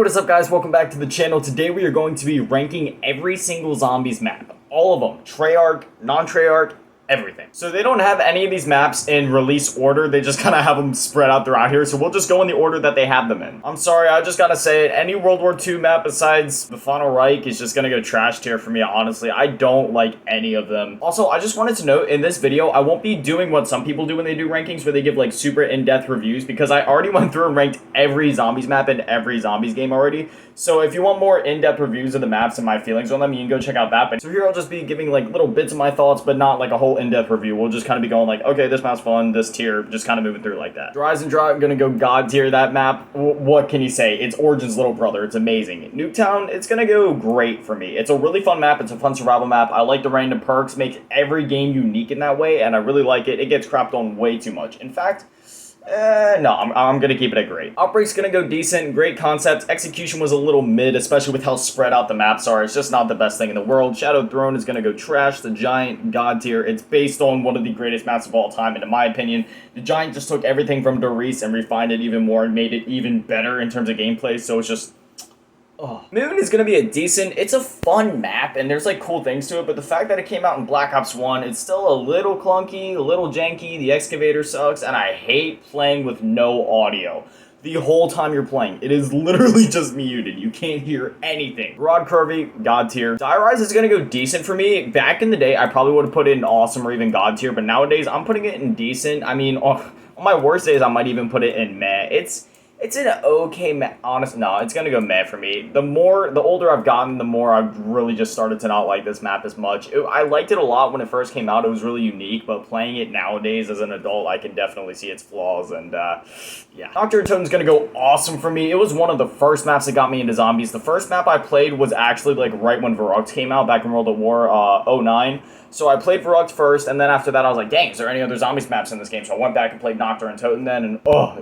what is up guys, welcome back to the channel. Today we are going to be ranking every single zombies map. All of them, Treyarch, non-Treyarch, everything. So they don't have any of these maps in release order, they just kind of have them spread out throughout here, so we'll just go in the order that they have them in. I'm sorry, I just gotta say it, any World War II map besides the Final Reich is just gonna go trash tier for me, honestly. I don't like any of them. Also, I just wanted to note, in this video, I won't be doing what some people do when they do rankings, where they give like super in-depth reviews, because I already went through and ranked every zombies map in every zombies game already. So if you want more in-depth reviews of the maps and my feelings on them, you can go check out that. But so here I'll just be giving like little bits of my thoughts, but not like a whole in-depth review. We'll just kind of be going like, okay, this map's fun, this tier, just kind of moving through like that. Rise and Draw, I'm gonna go God tier. That map, what can you say? It's Origin's little brother. It's amazing. Nuketown, it's gonna go great for me. It's a really fun map. It's a fun survival map. I like the random perks, make every game unique in that way, and I really like it. It gets crapped on way too much. In fact, no, I'm gonna keep it at great. Outbreak's gonna go decent, great concept. Execution was a little mid, especially with how spread out the maps are. It's just not the best thing in the world. Shadow Throne is gonna go trash. The Giant, God tier. It's based on one of the greatest maps of all time, and in my opinion, the Giant just took everything from Doris and refined it even more and made it even better in terms of gameplay, so it's just... Oh. Moon is going to be a decent, it's a fun map, and there's like cool things to it, but the fact that it came out in Black Ops 1, it's still a little clunky, a little janky, the excavator sucks, and I hate playing with no audio. The whole time you're playing, it is literally just muted. You can't hear anything. Rod Curvy, God tier. Die Rise is going to go decent for me. Back in the day, I probably would have put it in awesome or even God tier, but nowadays, I'm putting it in decent. I mean, on my worst days, I might even put it in meh. It's an okay meh. Honest, no, it's gonna go meh for me. The older I've gotten, the more I've really just started to not like this map as much. I liked it a lot when it first came out. It was really unique, but playing it nowadays as an adult, I can definitely see its flaws, and yeah. Dr. Totem's gonna go awesome for me. It was one of the first maps that got me into zombies. The first map I played was actually like right when Verrückt came out, back in World at War 09. So I played Verrückt first, and then after that I was like, dang, is there any other zombies maps in this game? So I went back and played Nocturne Totem then, and oh,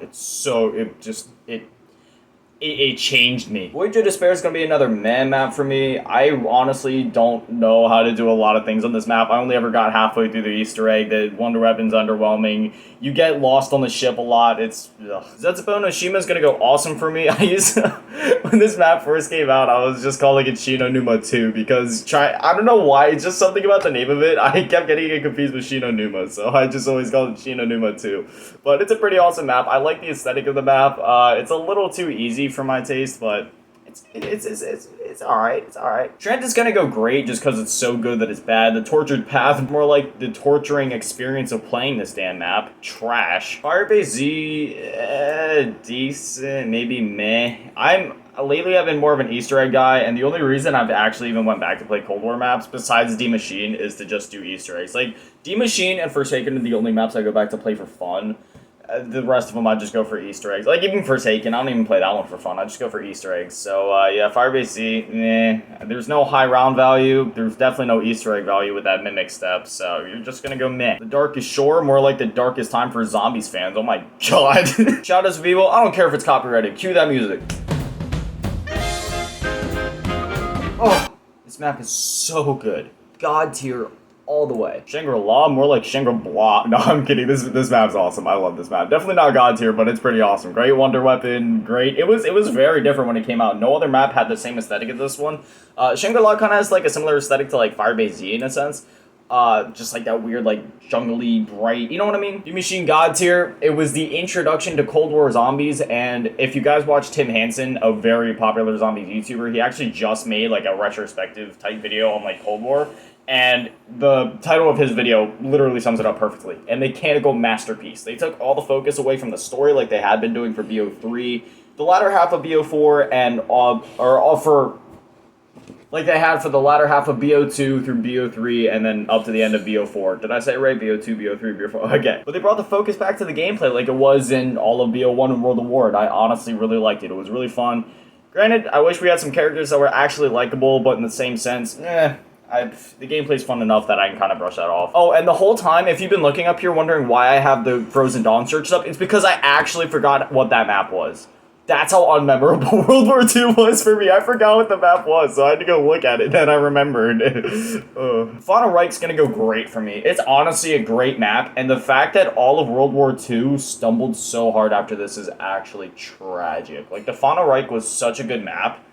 it changed me. Voyager Despair is going to be another meh map for me. I honestly don't know how to do a lot of things on this map. I only ever got halfway through the Easter egg. The Wonder Weapon's underwhelming. You get lost on the ship a lot. It's... Zetsubo no Shima is going to go awesome for me. When this map first came out, I was just calling it Shino Numa 2 because I don't know why, it's just something about the name of it. I kept getting it confused with Shino Numa, so I just always called it Shino Numa 2. But it's a pretty awesome map. I like the aesthetic of the map. It's a little too easy for my taste, but it's alright. It's alright. Trent is gonna go great just because it's so good that it's bad. The Tortured Path, more like the torturing experience of playing this damn map. Trash. Firebase Z, decent, maybe meh. Lately I've been more of an Easter egg guy, and the only reason I've actually even went back to play Cold War maps, besides D-Machine, is to just do Easter eggs. Like, D-Machine and Forsaken are the only maps I go back to play for fun. The rest of them I just go for Easter eggs. Like, even Forsaken, I don't even play that one for fun. I just go for Easter eggs. So, yeah, Firebase Z, meh. There's no high round value. There's definitely no Easter egg value with that Mimic step, so you're just gonna go meh. The Darkest Shore, more like the darkest time for zombies fans. Oh my god. Shadows of Evil, I don't care if it's copyrighted. Cue that music. Oh, this map is so good. God tier all the way. Shangri-La, more like Shangri-Blah. No, I'm kidding. This map's awesome. I love this map. Definitely not God tier, but it's pretty awesome. Great Wonder Weapon, great. It was very different when it came out. No other map had the same aesthetic as this one. Shangri-La kind of has like a similar aesthetic to like Firebase Z in a sense. Just like that weird, like, jungly, bright, you know what I mean? D-Machine God tier, it was the introduction to Cold War zombies, and if you guys watch Tim Hansen, a very popular zombies YouTuber, he actually just made, like, a retrospective type video on, like, Cold War, and the title of his video literally sums it up perfectly. A mechanical masterpiece. They took all the focus away from the story like they had been doing for BO3, the latter half of BO4, and, like they had for the latter half of BO2 through BO3 and then up to the end of BO4. Did I say it right? BO2, BO3, BO4. Okay. But they brought the focus back to the gameplay like it was in all of BO1 and World at War, and I honestly really liked it. It was really fun. Granted, I wish we had some characters that were actually likable, but in the same sense, the gameplay's fun enough that I can kind of brush that off. Oh, and the whole time, if you've been looking up here wondering why I have the Frozen Dawn searched up, it's because I actually forgot what that map was. That's how unmemorable World War II was for me. I forgot what the map was, so I had to go look at it, then I remembered. Fauna Reich's gonna go great for me. It's honestly a great map, and the fact that all of World War II stumbled so hard after this is actually tragic. Like, the Fauna Reich was such a good map.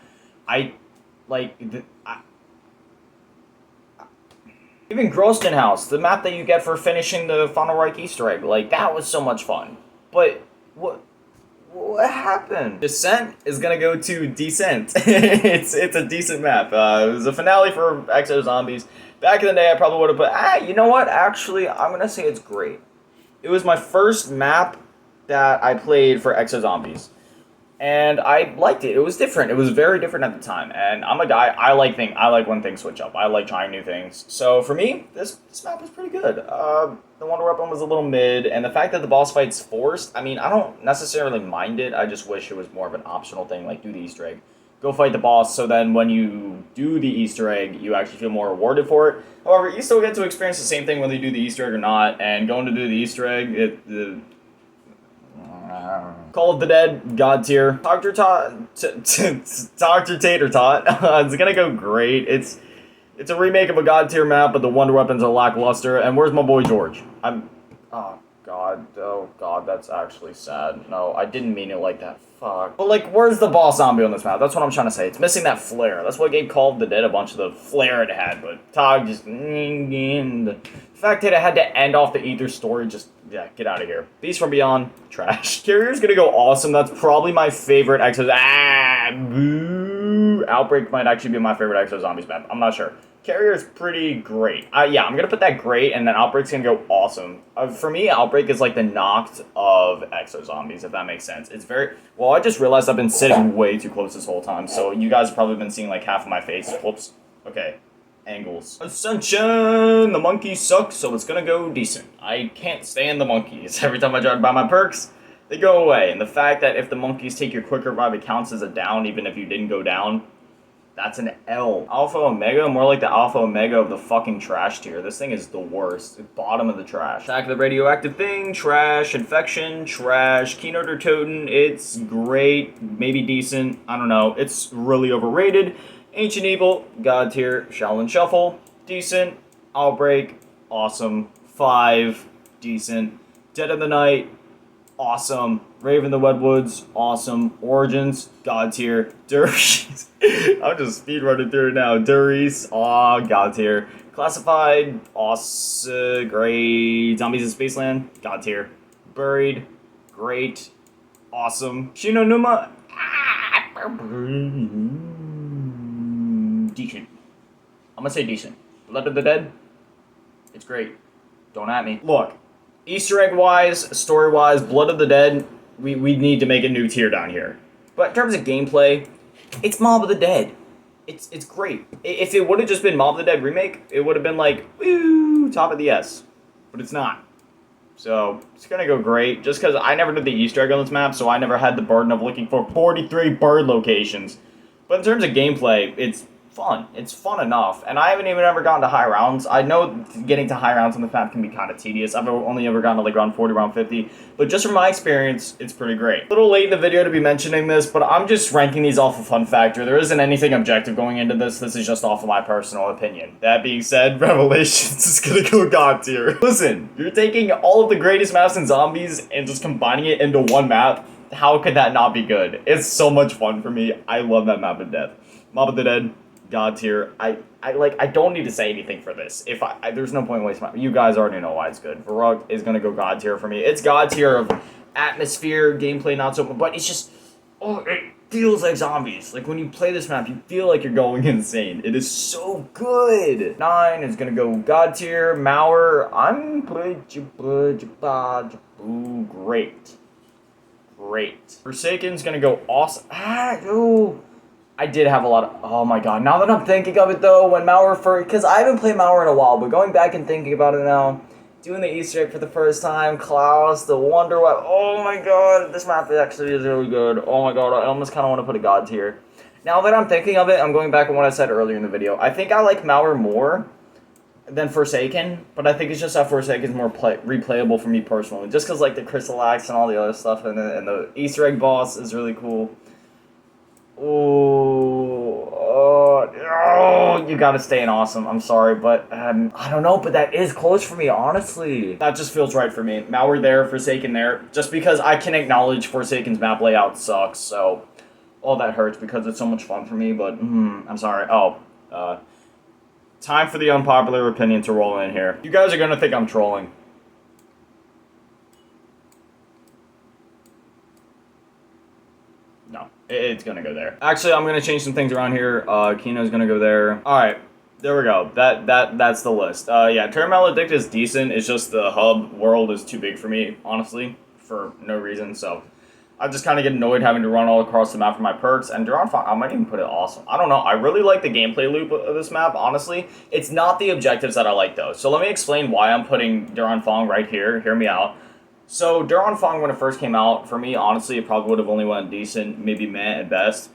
Even Groston House, the map that you get for finishing the Fauna Reich Easter egg, like, that was so much fun. But, what happened? Descent is gonna go to Descent. it's a decent map. It was a finale for Exo Zombies. Back in the day, I probably would have put, you know what? Actually, I'm gonna say it's great. It was my first map that I played for Exo Zombies. And I liked it. It was different. It was very different at the time. And I'm a guy, I like when things switch up. I like trying new things. So for me, this map was pretty good. The Wonder Weapon was a little mid, and the fact that the boss fight's forced, I mean, I don't necessarily mind it. I just wish it was more of an optional thing, like do the Easter egg. Go fight the boss, so then when you do the Easter egg, you actually feel more rewarded for it. However, you still get to experience the same thing whether you do the Easter egg or not, and going to do the Easter egg, Call of the Dead, God tier. Dr. Tater Tot. It's gonna go great. It's a remake of a God tier map, but the Wonder Weapons are lackluster. And where's my boy George? Oh god, that's actually sad. No, I didn't mean it like that. Fuck. But like, where's the boss zombie on this map? That's what I'm trying to say. It's missing that flare. That's what gave Call of the Dead a bunch of the flair it had. But Tog just... The fact that it had to end off the Ether story, just... Yeah, get out of here. Beast from Beyond, trash. Carrier's gonna go awesome. That's probably my favorite Exo... Boo! Outbreak might actually be my favorite Exo Zombies map. I'm not sure. Carrier's pretty great. Yeah, I'm gonna put that great, and then Outbreak's gonna go awesome. For me, Outbreak is like the Noct of Exo Zombies, if that makes sense. It's very... Well, I just realized I've been sitting way too close this whole time, so you guys have probably been seeing like half of my face. Whoops. Okay. Angles. Ascension! The monkeys suck, so it's gonna go decent. I can't stand the monkeys. Every time I try to buy my perks, they go away. And the fact that if the monkeys take your quick revive, it counts as a down, even if you didn't go down, that's an L. Alpha Omega, more like the Alpha Omega of the fucking trash tier. This thing is the worst. Bottom of the trash. Attack of the Radioactive Thing, trash. Infection, trash. Keynote or Totem, it's great, maybe decent. I don't know. It's really overrated. Ancient Evil, God tier. Shaolin Shuffle, decent. Outbreak, awesome. 5, decent. Dead of the Night, awesome. Raven the Wetwoods, awesome. Origins, God tier. Duries, I'm just speedrunning through it now. Duries, God tier. Classified, awesome, great. Zombies in Spaceland, God tier. Buried, great, awesome. Shinonuma, decent. I'm gonna say decent. Blood of the Dead, it's great. Don't at me. Look, Easter egg wise, story wise, Blood of the Dead, we need to make a new tier down here. But in terms of gameplay, it's Mob of the Dead. It's great. If it would have just been Mob of the Dead remake, it would have been like, woo, top of the S. But it's not. So, it's gonna go great. Just because I never did the Easter egg on this map, so I never had the burden of looking for 43 bird locations. But in terms of gameplay, it's fun. It's fun enough. And I haven't even ever gotten to high rounds. I know getting to high rounds on the map can be kind of tedious. I've only ever gotten to like round 40, round 50. But just from my experience, it's pretty great. A little late in the video to be mentioning this, but I'm just ranking these off of fun factor. There isn't anything objective going into this. This is just off of my personal opinion. That being said, Revelations is gonna go God tier. Listen, you're taking all of the greatest maps in Zombies and just combining it into one map. How could that not be good? It's so much fun for me. I love that map of death. Mob of the Dead, God tier. I don't need to say anything for this. If there's no point in wasting my... You guys already know why it's good. Varug is gonna go God tier for me. It's God tier of atmosphere, gameplay, not so... But it's just... Oh, it feels like Zombies. Like, when you play this map, you feel like you're going insane. It is so good. 9 is gonna go God tier. Mauer, I'm... Ooh, great. Great. Forsaken's gonna go awesome. I did have a lot of... Oh my god, now that I'm thinking of it though, when Mauer because I haven't played Mauer in a while, but going back and thinking about it now, doing the Easter egg for the first time, Klaus, the Wonder Weapon, oh my god, this map actually is really good. Oh my god, I almost kind of want to put a God tier. Now that I'm thinking of it, I'm going back on what I said earlier in the video. I think I like Mauer more. than Forsaken, but I think it's just that Forsaken's more replayable for me personally. Just because, like, the Crystal Axe and all the other stuff, and the Easter egg boss is really cool. Oh, you gotta stay in Awesome. I'm sorry, but I don't know, but that is close for me, honestly. That just feels right for me. Malware there, Forsaken there, just because I can acknowledge Forsaken's map layout sucks, so all that hurts because it's so much fun for me, but I'm sorry. Time for the unpopular opinion to roll in here. You guys are gonna think I'm trolling. No, it's gonna go there. Actually, I'm gonna change some things around here. Kino's gonna go there. All right, there we go. That's the list. Yeah, Terra Maledict is decent. It's just the hub world is too big for me, honestly, for no reason. So I just kind of get annoyed having to run all across the map for my perks. And Duran Fong, I might even put it Awesome. I don't know. I really like the gameplay loop of this map, honestly. It's not the objectives that I like, though. So let me explain why I'm putting Duran Fong right here. Hear me out. So Duran Fong, when it first came out, for me, honestly, it probably would have only went decent, maybe meh at best.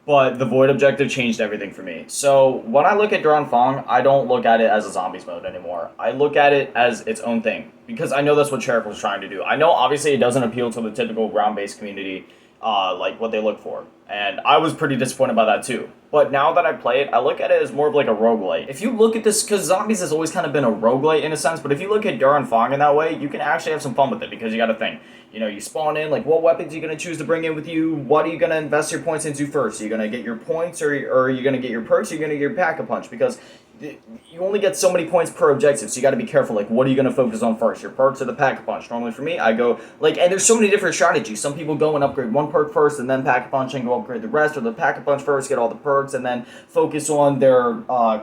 But the Void objective changed everything for me. So when I look at Duran Fong, I don't look at it as a zombies mode anymore. I look at it as its own thing. Because I know that's what Cherrick was trying to do. I know, obviously, it doesn't appeal to the typical ground-based community, like what they look for. And I was pretty disappointed by that too. But now that I play it, I look at it as more of like a roguelite. If you look at this, because zombies has always kind of been a roguelite in a sense, but if you look at Duran Fong in that way, you can actually have some fun with it, because you got to think. You know, you spawn in, like, what weapons are you going to choose to bring in with you? What are you going to invest your points into first? Are you going to get your points, or are you going to get your perks, or are you going to get your Pack-a-Punch? Because you only get so many points per objective, so you got to be careful. Like, what are you going to focus on first? Your perks or the Pack-a-Punch? Normally for me, I go, like, and there's so many different strategies. Some people go and upgrade one perk first, and then Pack-a-Punch, and go upgrade the rest, or the Pack-a-Punch first, get all the perks, and then focus on their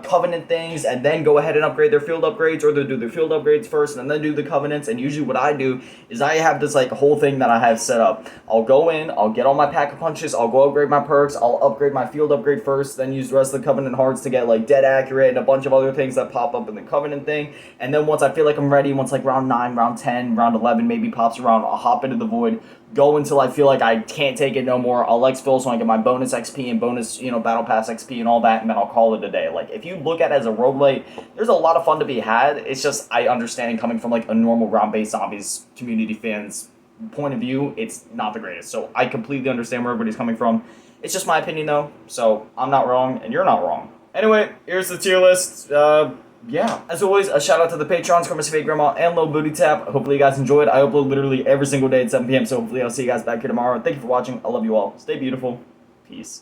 Covenant things, and then go ahead and upgrade their field upgrades, or they do their field upgrades first, and then do the Covenants. And usually what I do is I have this, like, whole thing that I have set up. I'll go in, I'll get all my Pack-a-Punches, I'll go upgrade my perks, I'll upgrade my field upgrade first, then use the rest of the Covenant Hearts to get, like, Dead Accurate, and a bunch of other things that pop up in the Covenant thing. And then once I feel like I'm ready, once like round 9, round 10, round 11 maybe pops around, I'll hop into the Void, go until I feel like I can't take it no more. I'll exfil so I get my bonus XP and bonus, Battle Pass XP and all that, and then I'll call it a day. Like, if you look at it as a roguelite, there's a lot of fun to be had. It's just, I understand coming from like a normal ground-based zombies community fans point of view, it's not the greatest. So I completely understand where everybody's coming from. It's just my opinion though, so I'm not wrong and you're not wrong. Anyway, here's the tier list. Yeah. As always, a shout out to the Patrons, Fav Grandma, and Lil Bootytap. Hopefully you guys enjoyed. I upload literally every single day at 7 p.m., so hopefully I'll see you guys back here tomorrow. Thank you for watching. I love you all. Stay beautiful. Peace.